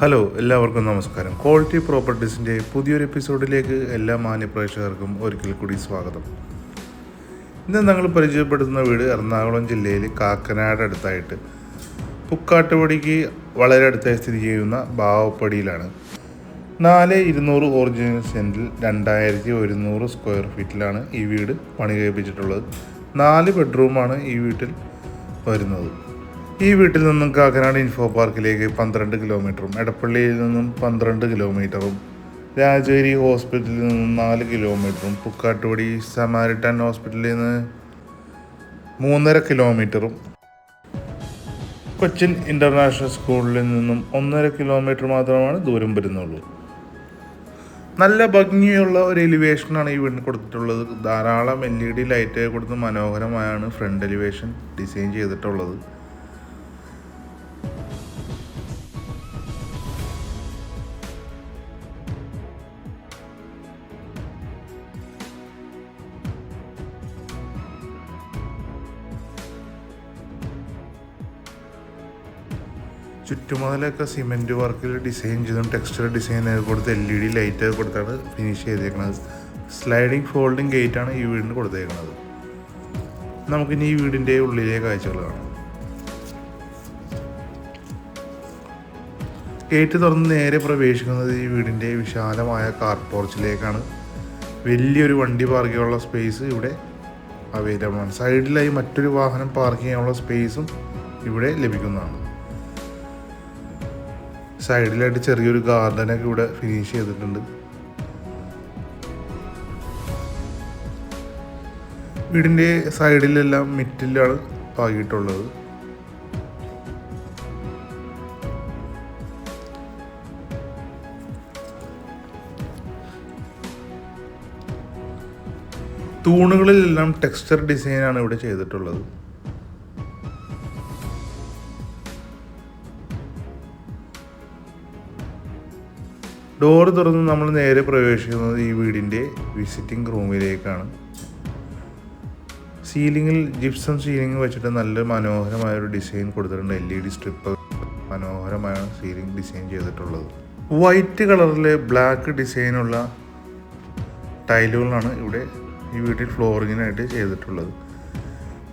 Hello, എല്ലാവർക്കും നമസ്കാരം. Quality പ്രോപ്പർട്ടീസിൻ്റെ പുതിയൊരു എപ്പിസോഡിലേക്ക് എല്ലാ മാന്യപ്രേക്ഷകർക്കും ഒരിക്കൽ കൂടി സ്വാഗതം. ഇന്ന് ഞങ്ങൾ പരിചയപ്പെടുത്തുന്ന വീട് എറണാകുളം ജില്ലയിൽ കാക്കനാട് അടുത്തായിട്ട് പുക്കാട്ടുപടിക്ക് വളരെ അടുത്തായി സ്ഥിതി ചെയ്യുന്ന ബാവപ്പടിയിലാണ്. 4,200 ഒറിജിനൽ സെൻറ്റിൽ 2,100 സ്ക്വയർ ഫീറ്റിലാണ് ഈ വീട് പണി കഴിപ്പിച്ചിട്ടുള്ളത്. 4 ബെഡ്റൂമാണ് ഈ വീട്ടിൽ വരുന്നത്. ഈ വീട്ടിൽ നിന്നും കാക്കനാട് ഇൻഫോ പാർക്കിലേക്ക് 12 കിലോമീറ്ററും, എടപ്പള്ളിയിൽ നിന്നും 12 കിലോമീറ്ററും, രാജഗിരി ഹോസ്പിറ്റലിൽ നിന്നും 4 കിലോമീറ്ററും, പുക്കാട്ടുപടി സമാരിറ്റൻ ഹോസ്പിറ്റലിൽ നിന്ന് 3.5 കിലോമീറ്ററും, കൊച്ചിൻ ഇൻ്റർനാഷണൽ സ്കൂളിൽ നിന്നും 1.5 കിലോമീറ്റർ മാത്രമാണ് ദൂരം വരുന്നുള്ളൂ. നല്ല ഭംഗിയുള്ള ഒരു എലിവേഷനാണ് ഈ വീടിന് കൊടുത്തിട്ടുള്ളത്. ധാരാളം LED ലൈറ്റ് കൊടുത്ത് മനോഹരമായാണ് ഫ്രണ്ട് എലിവേഷൻ ഡിസൈൻ ചെയ്തിട്ടുള്ളത്. ചുറ്റുമതിലൊക്കെ സിമെൻറ്റ് വർക്കിൽ ഡിസൈൻ ചെയ്തും ടെക്സ്ചർ ഡിസൈൻ കൊടുത്ത് LED ലൈറ്റ് കൊടുത്താണ് ഫിനിഷ് ചെയ്തേക്കുന്നത്. സ്ലൈഡിങ് ഫോൾഡിങ് ഗേറ്റാണ് ഈ വീടിന് കൊടുത്തേക്കുന്നത്. നമുക്കിനി ഈ വീടിൻ്റെ ഉള്ളിലെ കാഴ്ചകൾ കാണാം. ഗേറ്റ് തുറന്ന് നേരെ പ്രവേശിക്കുന്നത് ഈ വീടിൻ്റെ വിശാലമായ കാർ പോർച്ചിലേക്കാണ്. വലിയൊരു വണ്ടി പാർക്ക് ചെയ്യാനുള്ള സ്പേസ് ഇവിടെ അവൈലബിൾ ആണ്. സൈഡിലായി മറ്റൊരു വാഹനം പാർക്ക് ചെയ്യാനുള്ള സ്പേസും ഇവിടെ ലഭിക്കുന്നതാണ്. സൈഡിലായിട്ട് ചെറിയൊരു ഗാർഡനൊക്കെ ഇവിടെ ഫിനിഷ് ചെയ്തിട്ടുണ്ട്. വീടിൻ്റെ സൈഡിലെല്ലാം മിറ്റിലാണ് പാകിയിട്ടുള്ളത്. തൂണുകളിലെല്ലാം ടെക്സ്ചർ ഡിസൈനാണ് ഇവിടെ ചെയ്തിട്ടുള്ളത്. ഡോറ് തുറന്ന് നമ്മൾ നേരെ പ്രവേശിക്കുന്നത് ഈ വീടിൻ്റെ വിസിറ്റിംഗ് റൂമിലേക്കാണ്. സീലിങ്ങിൽ ജിപ്സം സീലിംഗ് വെച്ചിട്ട് നല്ല മനോഹരമായൊരു ഡിസൈൻ കൊടുത്തിട്ടുണ്ട്. LED സ്ട്രിപ്പ് മനോഹരമാണ് സീലിംഗ് ഡിസൈൻ ചെയ്തിട്ടുള്ളത്. വൈറ്റ് കളറിലെ ബ്ലാക്ക് ഡിസൈനുള്ള ടൈലുകളാണ് ഇവിടെ ഈ വീട്ടിൽ ഫ്ലോറിങ്ങിനായിട്ട് ചെയ്തിട്ടുള്ളത്.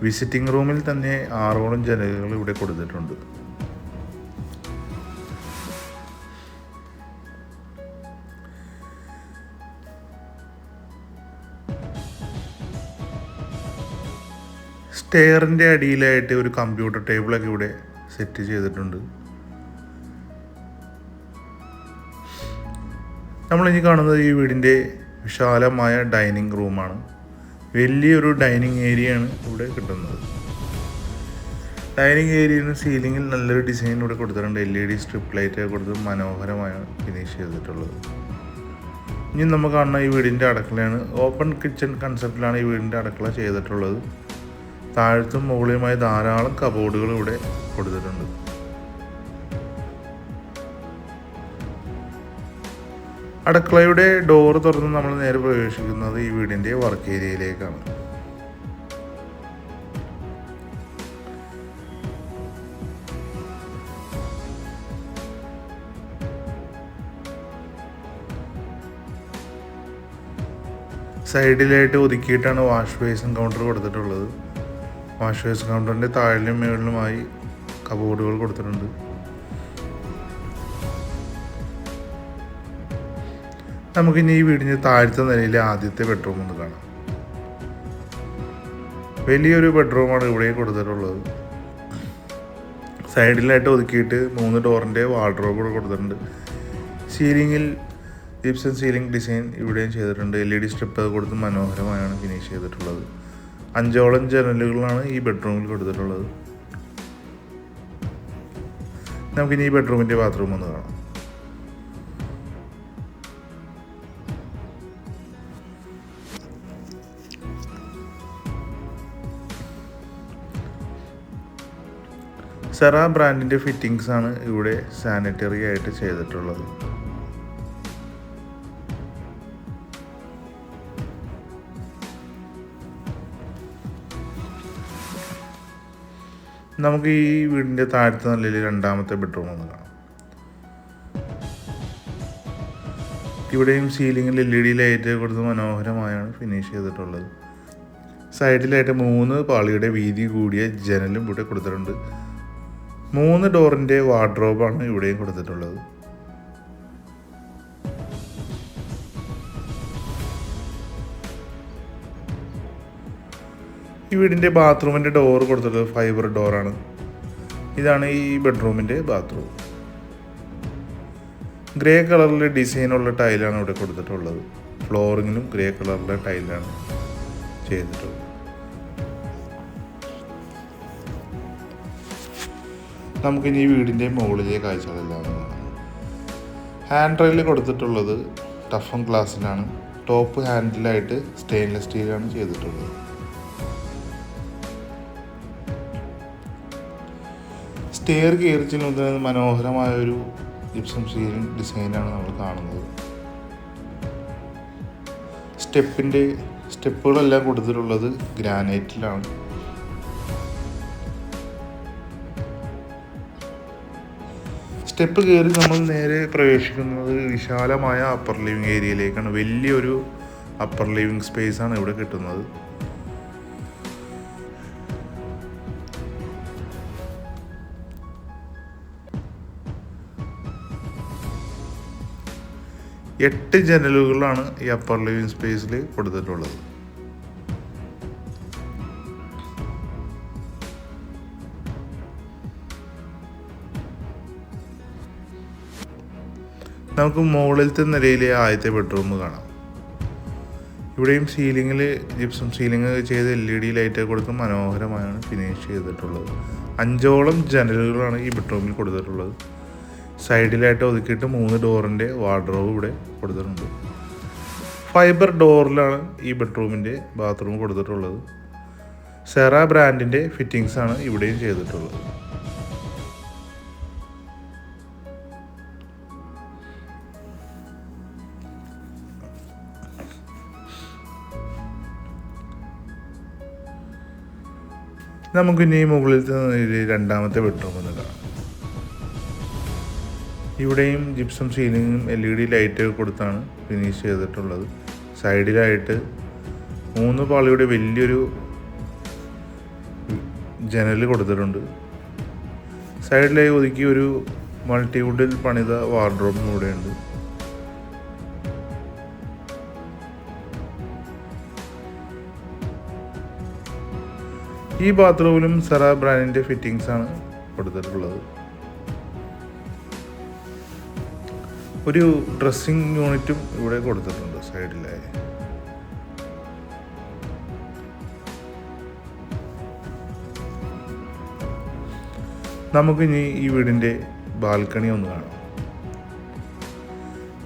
വിസിറ്റിംഗ് റൂമിൽ തന്നെ 6ഓളം ജനലുകൾ ഇവിടെ കൊടുത്തിട്ടുണ്ട്. സ്റ്റെയറിൻ്റെ അടിയിലായിട്ട് ഒരു കമ്പ്യൂട്ടർ ടേബിളൊക്കെ ഇവിടെ സെറ്റ് ചെയ്തിട്ടുണ്ട്. നമ്മളിനി കാണുന്നത് ഈ വീടിൻ്റെ വിശാലമായ ഡൈനിങ് റൂമാണ്. വലിയൊരു ഡൈനിങ് ഏരിയയാണ് ഇവിടെ കിട്ടുന്നത്. ഡൈനിങ് ഏരിയയിൽ സീലിങ്ങിൽ നല്ലൊരു ഡിസൈൻ ഇവിടെ കൊടുത്തിട്ടുണ്ട്. LED സ്ട്രിപ്പ് ലൈറ്റ് കൊടുത്ത് മനോഹരമായാണ് ഫിനിഷ് ചെയ്തിട്ടുള്ളത്. ഇനി നമ്മൾ കാണുന്ന ഈ വീടിൻ്റെ അടുക്കളയാണ്. ഓപ്പൺ കിച്ചൺ കൺസെപ്റ്റിലാണ് ഈ വീടിൻ്റെ അടുക്കള ചെയ്തിട്ടുള്ളത്. താഴത്തും മുകളിലുമായി ധാരാളം കബോർഡുകൾ ഇവിടെ കൊടുത്തിട്ടുണ്ട്. അടുക്കളയുടെ ഡോറ് തുറന്ന് നമ്മൾ നേരെ പ്രവേശിക്കുന്നത് ഈ വീടിൻ്റെ വർക്ക് ഏരിയയിലേക്കാണ്. സൈഡിലായിട്ട് ഒതുക്കിയിട്ടാണ് വാഷ് ബേസിൻ കൗണ്ടർ കൊടുത്തിട്ടുള്ളത്. വാഷ് ബേസിൻ കൗണ്ടറിൻ്റെ താഴിലും മുകളിലുമായി കബോർഡുകൾ കൊടുത്തിട്ടുണ്ട്. നമുക്കിനി ഈ വീടിൻ്റെ താഴത്തെ നിലയിലെ ആദ്യത്തെ ബെഡ്റൂം ഒന്ന് കാണാം. വലിയൊരു ബെഡ്റൂമാണ് ഇവിടെ കൊടുത്തിട്ടുള്ളത്. സൈഡിലായിട്ട് ഒതുക്കിയിട്ട് 3 ഡോറിൻ്റെ വാർഡ്രോബ് കൊടുത്തിട്ടുണ്ട്. സീലിങ്ങിൽ ജിപ്സം സീലിംഗ് ഡിസൈൻ ഇവിടെയും ചെയ്തിട്ടുണ്ട്. LED സ്ട്രിപ്പ് കൊടുത്ത് മനോഹരമായാണ് ഫിനിഷ് ചെയ്തിട്ടുള്ളത്. 5ഓളം ജനലുകളാണ് ഈ ബെഡ്റൂമിൽ കൊടുത്തിട്ടുള്ളത്. നമുക്കിനി ഈ ബെഡ്റൂമിൻ്റെ ബാത്റൂം ഒന്ന് കാണാം. സെറ ബ്രാൻഡിൻ്റെ ഫിറ്റിങ്സ് ആണ് ഇവിടെ സാനിറ്ററി ആയിട്ട് ചെയ്തിട്ടുള്ളത്. നമുക്ക് ഈ വീടിൻ്റെ താഴത്തെ നിലയിൽ രണ്ടാമത്തെ ബെഡ്റൂം ഒന്ന് കാണാം. ഇവിടെയും സീലിങ്ങിൽ LED ലൈറ്റ് കൊടുത്ത് മനോഹരമായാണ് ഫിനിഷ് ചെയ്തിട്ടുള്ളത്. സൈഡിലായിട്ട് 3 പാളിയുടെ വീതി കൂടിയ ജനലും ഇവിടെ കൊടുത്തിട്ടുണ്ട്. 3 ഡോറിൻ്റെ വാർഡ്രോബാണ് ഇവിടെയും കൊടുത്തിട്ടുള്ളത്. ഈ വീടിൻ്റെ ബാത്റൂമിൻ്റെ ഡോർ കൊടുത്തിട്ടുള്ളത് ഫൈബർ ഡോറാണ്. ഇതാണ് ഈ ബെഡ്റൂമിൻ്റെ ബാത്റൂം. ഗ്രേ കളറിലെ ഡിസൈനുള്ള ടൈലാണ് ഇവിടെ കൊടുത്തിട്ടുള്ളത്. ഫ്ലോറിങ്ങിലും ഗ്രേ കളറിലെ ടൈലാണ് ചെയ്തിട്ടുള്ളത്. നമുക്കിനി ഈ വീടിൻ്റെ മുകളിലെ കാഴ്ചകളെല്ലാം കാണാം. ഹാൻഡ് റെയിൽ കൊടുത്തിട്ടുള്ളത് ടഫൺ ഗ്ലാസ്സിലാണ്. ടോപ്പ് ഹാൻഡിലായിട്ട് സ്റ്റെയിൻലെസ് സ്റ്റീലാണ് ചെയ്തിട്ടുള്ളത്. സ്റ്റെയർ കയറി ചെല്ലുന്നത് മനോഹരമായൊരു ജിപ്സം സീലിംഗ് ഡിസൈനാണ് നമ്മൾ കാണുന്നത്. സ്റ്റെപ്പുകളെല്ലാം കൊടുത്തിട്ടുള്ളത് ഗ്രാനൈറ്റിലാണ്. സ്റ്റെപ്പ് കയറി നമ്മൾ നേരെ പ്രവേശിക്കുന്നത് വിശാലമായ അപ്പർ ലിവിങ് ഏരിയയിലേക്കാണ്. വലിയൊരു അപ്പർ ലിവിങ് സ്പേസാണ് ഇവിടെ കിട്ടുന്നത്. എട്ട് ജനലുകളാണ് ഈ അപ്പർ ലിവിങ് സ്പേസിൽ കൊടുത്തിട്ടുള്ളത്. നമുക്ക് മുകളിലത്തെ നിലയിലെ ആദ്യത്തെ ബെഡ്റൂം കാണാം. ഇവിടെയും സീലിങ്ങിൽ ജിപ്സം സീലിംഗ് ചെയ്ത് LED ലൈറ്റ് കൊടുത്ത് മനോഹരമായാണ് ഫിനിഷ് ചെയ്തിട്ടുള്ളത്. 5ഓളം ജനലുകളാണ് ഈ ബെഡ്റൂമിൽ കൊടുത്തിട്ടുള്ളത്. സൈഡിലായിട്ട് ഒതുക്കിയിട്ട് 3 ഡോറിൻ്റെ വാർഡ്രോബ് ഇവിടെ കൊടുത്തിട്ടുണ്ട്. ഫൈബർ ഡോറിലാണ് ഈ ബെഡ്റൂമിൻ്റെ ബാത്റൂം കൊടുത്തിട്ടുള്ളത്. സെറ ബ്രാൻഡിൻ്റെ ഫിറ്റിങ്സാണ് ഇവിടെയും ചെയ്തിട്ടുള്ളത്. നമുക്കിനി മുകളിലത്തെ രണ്ടാമത്തെ ബെഡ്റൂം ഒന്ന് കാണാം. ഇവിടെയും ജിപ്സം സീലിങ്ങും LED ലൈറ്റ് കൊടുത്താണ് ഫിനിഷ് ചെയ്തിട്ടുള്ളത്. സൈഡിലായിട്ട് 3 പാളിയുടെ വലിയൊരു ജനൽ കൊടുത്തിട്ടുണ്ട്. സൈഡിലായി ഒതുക്കി ഒരു മൾട്ടിവുഡിൽ പണിത വാർഡ്രോബും ഇവിടെയുണ്ട്. ഈ ബാത്റൂമിലും സെറ ബ്രാൻഡിൻ്റെ ഫിറ്റിങ്സാണ് കൊടുത്തിട്ടുള്ളത്. ഒരു ഡ്രസ്സിങ് യൂണിറ്റും ഇവിടെ കൊടുത്തിട്ടുണ്ട് സൈഡിലായി. നമുക്കിനി ഈ വീടിൻ്റെ ബാൽക്കണി ഒന്ന് കാണാം.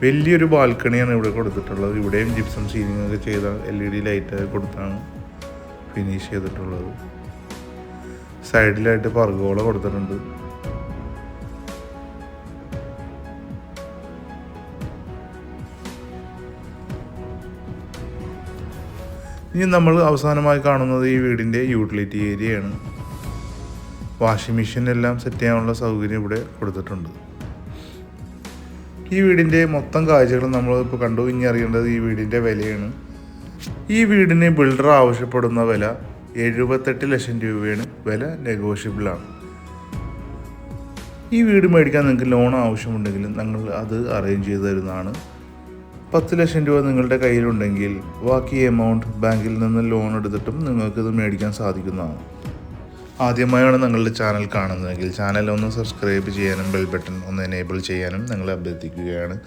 വലിയൊരു ബാൽക്കണിയാണ് ഇവിടെ കൊടുത്തിട്ടുള്ളത്. ഇവിടെയും ജിപ്സം സീലിംഗ് ഒക്കെ ചെയ്ത LED ലൈറ്റ് കൊടുത്താണ് ഫിനിഷ് ചെയ്തിട്ടുള്ളത്. സൈഡിലായിട്ട് പർഗോള കൊടുത്തിട്ടുണ്ട്. ഇനി നമ്മൾ അവസാനമായി കാണുന്നത് ഈ വീടിൻ്റെ യൂട്ടിലിറ്റി ഏരിയയാണ്. വാഷിംഗ് മെഷീൻ എല്ലാം സെറ്റ് ചെയ്യാനുള്ള സൗകര്യം ഇവിടെ കൊടുത്തിട്ടുണ്ട്. ഈ വീടിൻ്റെ മൊത്തം കാഴ്ചകൾ നമ്മളിപ്പോൾ കണ്ടു. ഇനി അറിയേണ്ടത് ഈ വീടിൻ്റെ വിലയാണ്. ഈ വീടിന് ബിൽഡർ ആവശ്യപ്പെടുന്ന വില 78 ലക്ഷം രൂപയാണ്. വില നെഗോഷ്യബിളാണ്. ഈ വീട് മേടിക്കാൻ നിങ്ങൾക്ക് ലോൺ ആവശ്യമുണ്ടെങ്കിൽ ഞങ്ങൾ അത് അറേഞ്ച് ചെയ്ത് തരുന്നതാണ്. 10 ലക്ഷം രൂപ നിങ്ങളുടെ കയ്യിലുണ്ടെങ്കിൽ ബാക്കി എമൗണ്ട് ബാങ്കിൽ നിന്ന് ലോൺ എടുത്തിട്ടും നിങ്ങൾക്കിത് മേടിക്കാൻ സാധിക്കുന്നതാണ്. ആദ്യമായാണ് നിങ്ങളുടെ ചാനൽ കാണുന്നതെങ്കിൽ ചാനൽ ഒന്ന് സബ്സ്ക്രൈബ് ചെയ്യാനും ബെൽ ബട്ടൺ ഒന്ന് എനേബിൾ ചെയ്യാനും ഞങ്ങളെ അഭ്യർത്ഥിക്കുകയാണ്.